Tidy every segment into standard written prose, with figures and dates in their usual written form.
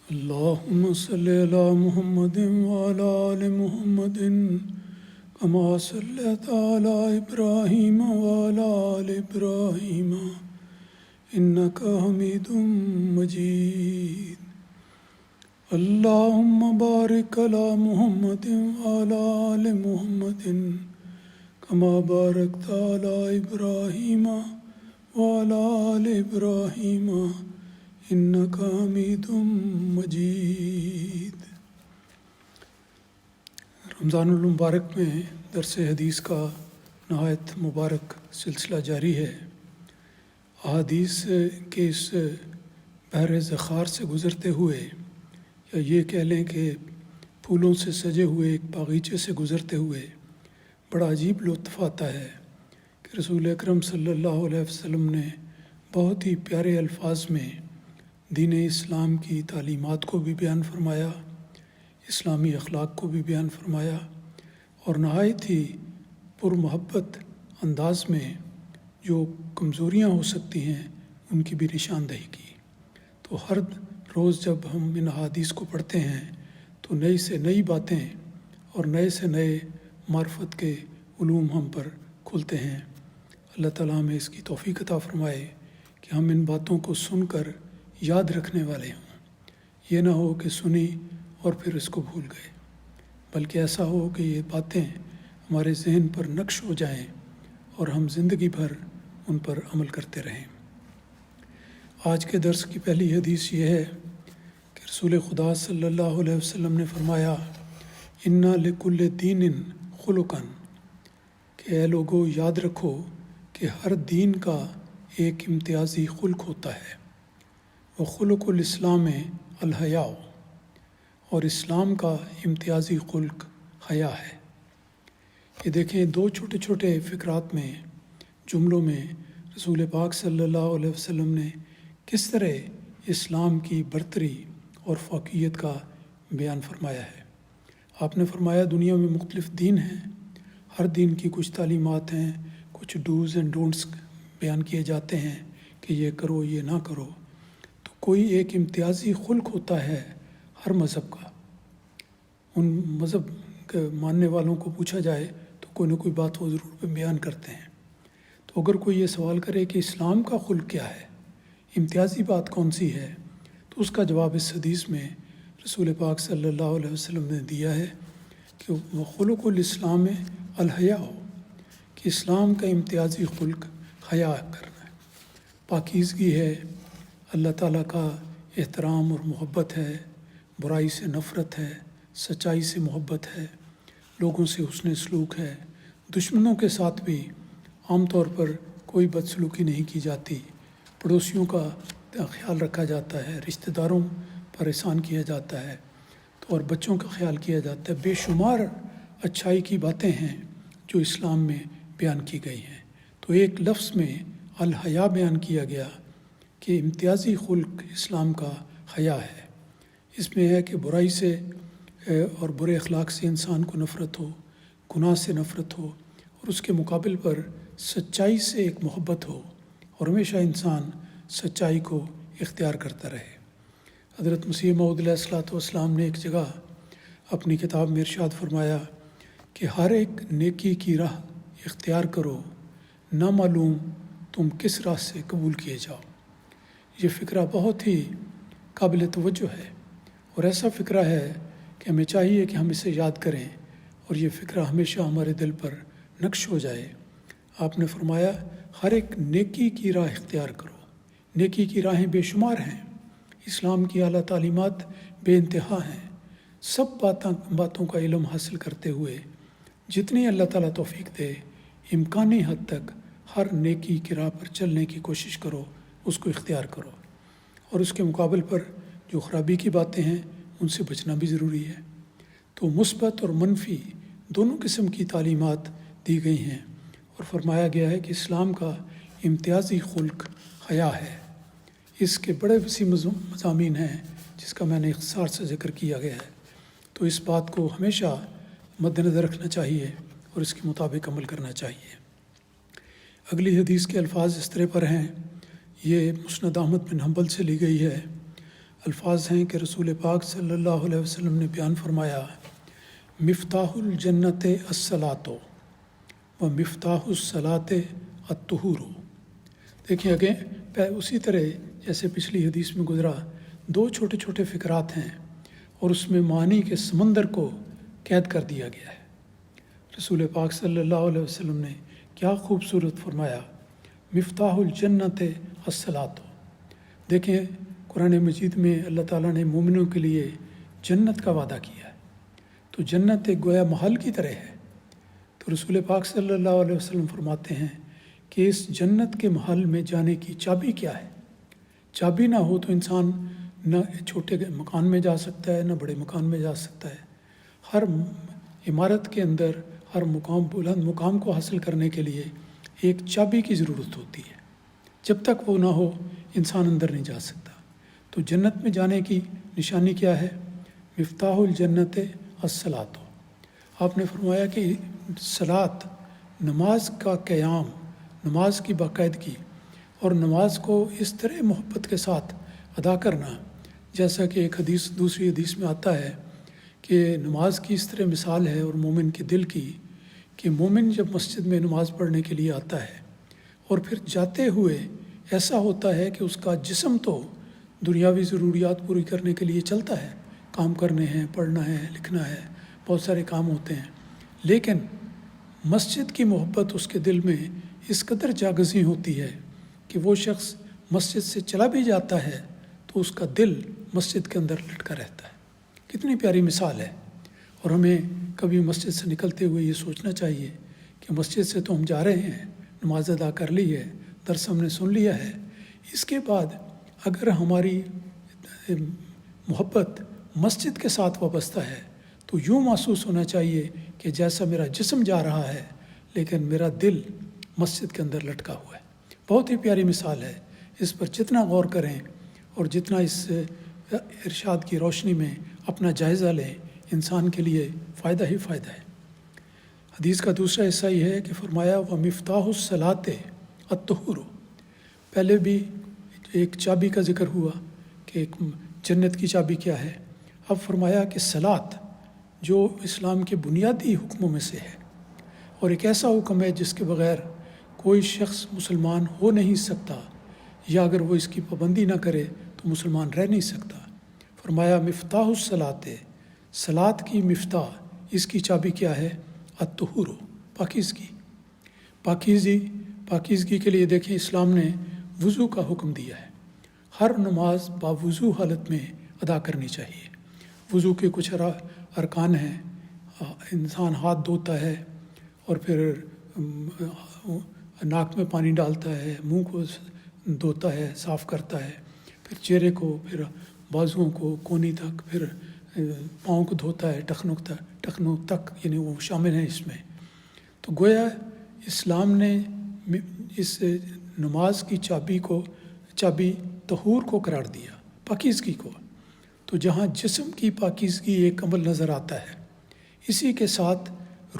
اللهم صل على محمد وعلى آل محمد كما صليت على إبراهيم وعلى آل إبراهيم إنك حميد مجيد. اللهم بارك على محمد وعلى آل محمد كما باركت على إبراهيم وعلى آل إبراهيم انک حمید مجید. رمضان المبارک میں درس حدیث کا نہایت مبارک سلسلہ جاری ہے. احادیث کے اس بحر ذخار سے گزرتے ہوئے، یا یہ کہہ لیں کہ پھولوں سے سجے ہوئے ایک باغیچے سے گزرتے ہوئے بڑا عجیب لطف آتا ہے کہ رسول اکرم صلی اللہ علیہ وسلم نے بہت ہی پیارے الفاظ میں دین اسلام کی تعلیمات کو بھی بیان فرمایا، اسلامی اخلاق کو بھی بیان فرمایا، اور نہایت ہی پر محبت انداز میں جو کمزوریاں ہو سکتی ہیں ان کی بھی نشاندہی کی. تو ہر روز جب ہم ان احادیث کو پڑھتے ہیں تو نئی سے نئی باتیں اور نئے سے نئے معرفت کے علوم ہم پر کھلتے ہیں. اللہ تعالیٰ ہمیں اس کی توفیق عطا فرمائے کہ ہم ان باتوں کو سن کر یاد رکھنے والے ہوں. یہ نہ ہو کہ سنی اور پھر اس کو بھول گئے، بلکہ ایسا ہو کہ یہ باتیں ہمارے ذہن پر نقش ہو جائیں اور ہم زندگی بھر ان پر عمل کرتے رہیں. آج کے درس کی پہلی حدیث یہ ہے کہ رسول خدا صلی اللہ علیہ وسلم نے فرمایا، اِنَّ لِكُلِّ دِینٍ خُلُقًا، کہ اے لوگو یاد رکھو کہ ہر دین کا ایک امتیازی خلق ہوتا ہے. وخلق الاسلام الحیاء، اور اسلام کا امتیازی خلق حیا ہے. یہ دیکھیں، دو چھوٹے چھوٹے فقرات میں، جملوں میں رسول پاک صلی اللہ علیہ وسلم نے کس طرح اسلام کی برتری اور فوقیت کا بیان فرمایا ہے. آپ نے فرمایا دنیا میں مختلف دین ہیں، ہر دین کی کچھ تعلیمات ہیں، کچھ ڈوز اینڈ ڈونٹس بیان کیے جاتے ہیں کہ یہ کرو یہ نہ کرو. کوئی ایک امتیازی خلق ہوتا ہے ہر مذہب کا. ان مذہب کے ماننے والوں کو پوچھا جائے تو کوئی نہ کوئی بات وہ ضرور بیان کرتے ہیں. تو اگر کوئی یہ سوال کرے کہ اسلام کا خلق کیا ہے، امتیازی بات کون سی ہے، تو اس کا جواب اس حدیث میں رسول پاک صلی اللہ علیہ وسلم نے دیا ہے کہ وہ خلق الاسلام الحیاء ہو، کہ اسلام کا امتیازی خلق حیا کرنا ہے، پاکیزگی ہے، اللہ تعالیٰ کا احترام اور محبت ہے، برائی سے نفرت ہے، سچائی سے محبت ہے، لوگوں سے حسن سلوک ہے، دشمنوں کے ساتھ بھی عام طور پر کوئی بدسلوکی نہیں کی جاتی، پڑوسیوں کا خیال رکھا جاتا ہے، رشتہ داروں پر احسان کیا جاتا ہے، تو اور بچوں کا خیال کیا جاتا ہے. بے شمار اچھائی کی باتیں ہیں جو اسلام میں بیان کی گئی ہیں. تو ایک لفظ میں الحیا بیان کیا گیا کہ امتیازی خلق اسلام کا حیا ہے. اس میں ہے کہ برائی سے اور برے اخلاق سے انسان کو نفرت ہو، گناہ سے نفرت ہو، اور اس کے مقابل پر سچائی سے ایک محبت ہو، اور ہمیشہ انسان سچائی کو اختیار کرتا رہے. حضرت مسیح موعود علیہ الصلوۃ والسلام نے ایک جگہ اپنی کتاب میں ارشاد فرمایا کہ ہر ایک نیکی کی راہ اختیار کرو، نہ معلوم تم کس راہ سے قبول کیے جاؤ. یہ فقرہ بہت ہی قابل توجہ ہے، اور ایسا فقرہ ہے کہ ہمیں چاہیے کہ ہم اسے یاد کریں اور یہ فقرہ ہمیشہ ہمارے دل پر نقش ہو جائے. آپ نے فرمایا ہر ایک نیکی کی راہ اختیار کرو. نیکی کی راہیں بے شمار ہیں، اسلام کی اعلیٰ تعلیمات بے انتہا ہیں. سب باتوں کا علم حاصل کرتے ہوئے جتنی اللہ تعالیٰ توفیق دے، امکانی حد تک ہر نیکی کی راہ پر چلنے کی کوشش کرو، اس کو اختیار کرو. اور اس کے مقابل پر جو خرابی کی باتیں ہیں ان سے بچنا بھی ضروری ہے. تو مثبت اور منفی دونوں قسم کی تعلیمات دی گئی ہیں، اور فرمایا گیا ہے کہ اسلام کا امتیازی خلق حیا ہے. اس کے بڑے وسیع مضامین ہیں جس کا میں نے اختصار سے ذکر کیا گیا ہے. تو اس بات کو ہمیشہ مد نظر رکھنا چاہیے اور اس کے مطابق عمل کرنا چاہیے. اگلی حدیث کے الفاظ اس طرح پر ہیں، یہ مسند احمد بن حنبل سے لی گئی ہے. الفاظ ہیں کہ رسول پاک صلی اللہ علیہ وسلم نے بیان فرمایا، مفتاح الجنت الصلاۃ و مفتاح الصلاۃ الطہور۔ دیکھیں اسی طرح جیسے پچھلی حدیث میں گزرا، دو چھوٹے چھوٹے فقرات ہیں اور اس میں معانی کے سمندر کو قید کر دیا گیا ہے۔ رسول پاک صلی اللہ علیہ وسلم نے کیا خوبصورت فرمایا، مفتاح الجنت الصلاۃ۔ دیکھیں قرآن مجید میں اللہ تعالیٰ نے مومنوں کے لیے جنت کا وعدہ کیا ہے، تو جنت ایک گویا محل کی طرح ہے۔ تو رسول پاک صلی اللہ علیہ وسلم فرماتے ہیں کہ اس جنت کے محل میں جانے کی چابی کیا ہے؟ چابی نہ ہو تو انسان نہ چھوٹے مکان میں جا سکتا ہے، نہ بڑے مکان میں جا سکتا ہے۔ ہر عمارت کے اندر ہر بلند مقام کو حاصل کرنے کے لیے ایک چابی کی ضرورت ہوتی ہے، جب تک وہ نہ ہو انسان اندر نہیں جا سکتا۔ تو جنت میں جانے کی نشانی کیا ہے؟ مفتاح الجنت الصلاۃ۔ آپ نے فرمایا کہ صلاۃ، نماز کا قیام، نماز کی باقاعدگی، اور نماز کو اس طرح محبت کے ساتھ ادا کرنا، جیسا کہ ایک دوسری حدیث میں آتا ہے کہ نماز کی اس طرح مثال ہے اور مومن کے دل کی، کہ مومن جب مسجد میں نماز پڑھنے کے لیے آتا ہے اور پھر جاتے ہوئے ایسا ہوتا ہے کہ اس کا جسم تو دنیاوی ضروریات پوری کرنے کے لیے چلتا ہے، کام کرنے ہیں، پڑھنا ہے، لکھنا ہے، بہت سارے کام ہوتے ہیں، لیکن مسجد کی محبت اس کے دل میں اس قدر جاگزی ہوتی ہے کہ وہ شخص مسجد سے چلا بھی جاتا ہے تو اس کا دل مسجد کے اندر لٹکا رہتا ہے۔ کتنی پیاری مثال ہے۔ اور ہمیں کبھی مسجد سے نکلتے ہوئے یہ سوچنا چاہیے کہ مسجد سے تو ہم جا رہے ہیں، نماز ادا کر لی ہے، درس ہم نے سن لیا ہے، اس کے بعد اگر ہماری محبت مسجد کے ساتھ وابستہ ہے تو یوں محسوس ہونا چاہیے کہ جیسا میرا جسم جا رہا ہے لیکن میرا دل مسجد کے اندر لٹکا ہوا ہے۔ بہت ہی پیاری مثال ہے، اس پر جتنا غور کریں اور جتنا اس ارشاد کی روشنی میں اپنا جائزہ لیں، انسان کے لیے فائدہ ہی فائدہ ہے۔ حدیث کا دوسرا حصہ یہ ہے کہ فرمایا وَمِفْتَاحُ الصَّلَاةِ الطُّہُورُ۔ پہلے بھی ایک چابی کا ذکر ہوا کہ ایک جنت کی چابی کیا ہے، اب فرمایا کہ صلاۃ جو اسلام کے بنیادی حکموں میں سے ہے اور ایک ایسا حکم ہے جس کے بغیر کوئی شخص مسلمان ہو نہیں سکتا، یا اگر وہ اس کی پابندی نہ کرے تو مسلمان رہ نہیں سکتا۔ فرمایا مفتاح الصلاۃ، صلاۃ کی مفتاح، اس کی چابی کیا ہے؟ الطہور، پاکیزگی۔ پاکیزگی کے لیے دیکھیں اسلام نے وضو کا حکم دیا ہے۔ ہر نماز باوضو حالت میں ادا کرنی چاہیے۔ وضو کے کچھ ارکان ہیں، انسان ہاتھ دھوتا ہے اور پھر ناک میں پانی ڈالتا ہے، منہ کو دھوتا ہے، صاف کرتا ہے، پھر چہرے کو، پھر بازوؤں کو، کونی تک، پھر پاؤں کو دھوتا ہے، ٹخنوں تک، یعنی وہ شامل ہیں اس میں۔ تو گویا اسلام نے اس نماز کی چابی طہور کو قرار دیا، پاکیزگی کو۔ تو جہاں جسم کی پاکیزگی ایک عمل نظر آتا ہے، اسی کے ساتھ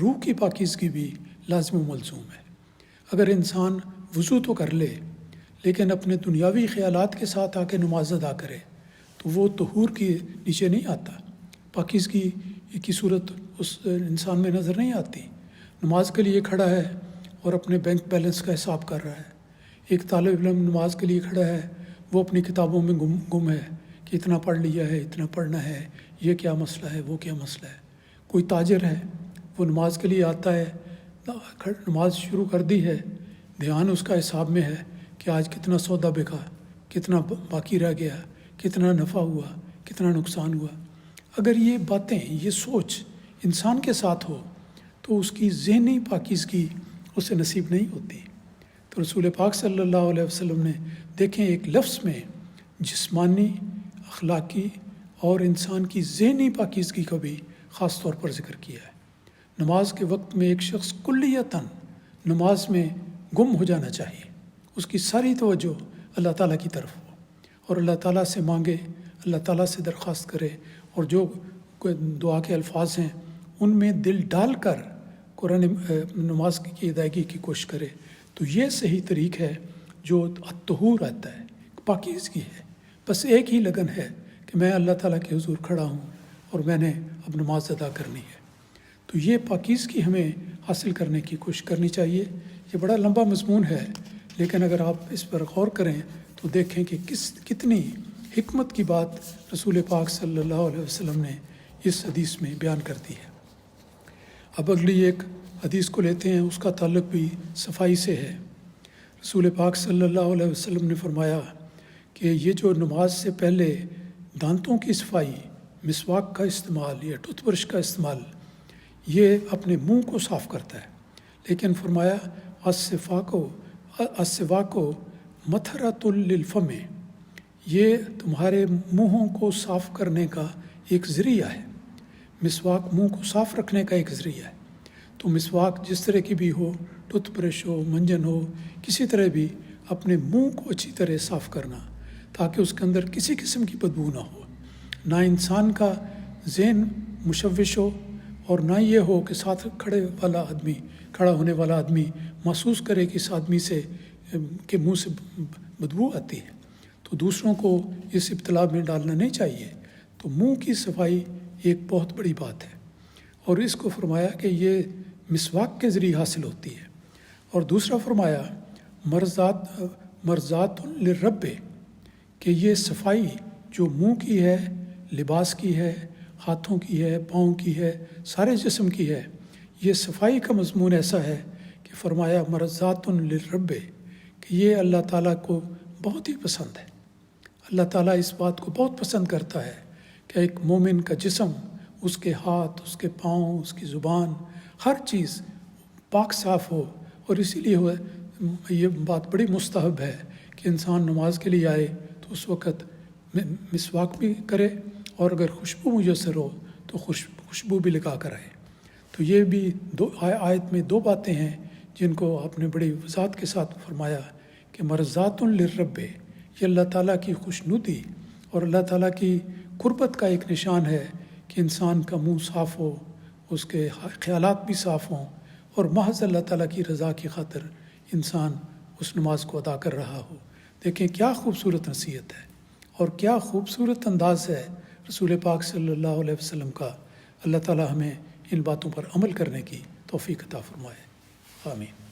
روح کی پاکیزگی بھی لازم و ملزوم ہے۔ اگر انسان وضو تو کر لے لیکن اپنے دنیاوی خیالات کے ساتھ آ کے نماز ادا کرے تو وہ طہور کے نیچے نہیں آتا، پاکیزگی کی صورت اس انسان میں نظر نہیں آتی۔ نماز کے لیے کھڑا ہے اور اپنے بینک بیلنس کا حساب کر رہا ہے۔ ایک طالب علم نماز کے لیے کھڑا ہے، وہ اپنی کتابوں میں گم ہے کہ اتنا پڑھ لیا ہے، اتنا پڑھنا ہے، یہ کیا مسئلہ ہے، وہ کیا مسئلہ ہے۔ کوئی تاجر ہے، وہ نماز کے لیے آتا ہے، نماز شروع کر دی ہے، دھیان اس کا حساب میں ہے کہ آج کتنا سودا بکا، کتنا باقی رہ گیا، کتنا نفع ہوا، کتنا نقصان ہوا۔ اگر یہ باتیں، یہ سوچ انسان کے ساتھ ہو تو اس کی ذہنی پاکیزگی اسے نصیب نہیں ہوتی۔ تو رسول پاک صلی اللہ علیہ وسلم نے دیکھیں ایک لفظ میں جسمانی، اخلاقی اور انسان کی ذہنی پاکیزگی کا بھی خاص طور پر ذکر کیا ہے۔ نماز کے وقت میں ایک شخص کلیتاً نماز میں گم ہو جانا چاہیے، اس کی ساری توجہ اللہ تعالیٰ کی طرف ہو اور اللہ تعالیٰ سے مانگے، اللہ تعالیٰ سے درخواست کرے، اور جو دعا کے الفاظ ہیں ان میں دل ڈال کر قرآن نماز کی ادائیگی کی کوشش کرے۔ تو یہ صحیح طریق ہے جو الطہور آتا ہے، پاکیزگی ہے۔ بس ایک ہی لگن ہے کہ میں اللہ تعالیٰ کے حضور کھڑا ہوں اور میں نے اب نماز ادا کرنی ہے۔ تو یہ پاکیزگی ہمیں حاصل کرنے کی کوشش کرنی چاہیے۔ یہ بڑا لمبا مضمون ہے، لیکن اگر آپ اس پر غور کریں تو دیکھیں کہ کتنی حکمت کی بات رسول پاک صلی اللہ علیہ وسلم نے اس حدیث میں بیان کر دی ہے۔ اب اگلی ایک حدیث کو لیتے ہیں، اس کا تعلق بھی صفائی سے ہے۔ رسول پاک صلی اللہ علیہ وسلم نے فرمایا کہ یہ جو نماز سے پہلے دانتوں کی صفائی، مسواک کا استعمال یا ٹوتھ برش کا استعمال، یہ اپنے منہ کو صاف کرتا ہے، لیکن فرمایا السواک مطہرۃ للفم، یہ تمہارے منہوں کو صاف کرنے کا ایک ذریعہ ہے۔ مسواک منہ کو صاف رکھنے کا ایک ذریعہ ہے۔ تو مسواک جس طرح کی بھی ہو، ٹوتھ برش ہو، منجن ہو، کسی طرح بھی اپنے منہ کو اچھی طرح صاف کرنا تاکہ اس کے اندر کسی قسم کی بدبو نہ ہو، نہ انسان کا ذہن مشوش ہو اور نہ یہ ہو کہ ساتھ کھڑا ہونے والا آدمی محسوس کرے کہ اس آدمی سے کے منہ سے بدبو آتی ہے، تو دوسروں کو اس ابتلا میں ڈالنا نہیں چاہیے۔ تو منہ کی صفائی ایک بہت بڑی بات ہے، اور اس کو فرمایا کہ یہ مسواک کے ذریعے حاصل ہوتی ہے۔ اور دوسرا فرمایا مرضات للرب، کہ یہ صفائی جو منہ کی ہے، لباس کی ہے، ہاتھوں کی ہے، پاؤں کی ہے، سارے جسم کی ہے، یہ صفائی کا مضمون ایسا ہے کہ فرمایا مرضات للرب، کہ یہ اللہ تعالیٰ کو بہت ہی پسند ہے۔ اللہ تعالیٰ اس بات کو بہت پسند کرتا ہے کہ ایک مومن کا جسم، اس کے ہاتھ، اس کے پاؤں، اس کی زبان، ہر چیز پاک صاف ہو۔ اور اسی لیے یہ بات بڑی مستحب ہے کہ انسان نماز کے لیے آئے تو اس وقت مسواک بھی کرے، اور اگر خوشبو میسر ہو تو خوشبو بھی لگا کر آئے۔ تو یہ بھی آیت میں دو باتیں ہیں جن کو آپ نے بڑی وضاحت کے ساتھ فرمایا کہ مرضات للرب، یہ اللہ تعالیٰ کی خوشنودی اور اللہ تعالیٰ کی قربت کا ایک نشان ہے کہ انسان کا منہ صاف ہو، اس کے خیالات بھی صاف ہوں، اور محض اللہ تعالیٰ کی رضا کی خاطر انسان اس نماز کو ادا کر رہا ہو۔ دیکھیں کیا خوبصورت نصیحت ہے اور کیا خوبصورت انداز ہے رسول پاک صلی اللہ علیہ وسلم کا۔ اللہ تعالیٰ ہمیں ان باتوں پر عمل کرنے کی توفیق عطا فرمائے، آمین۔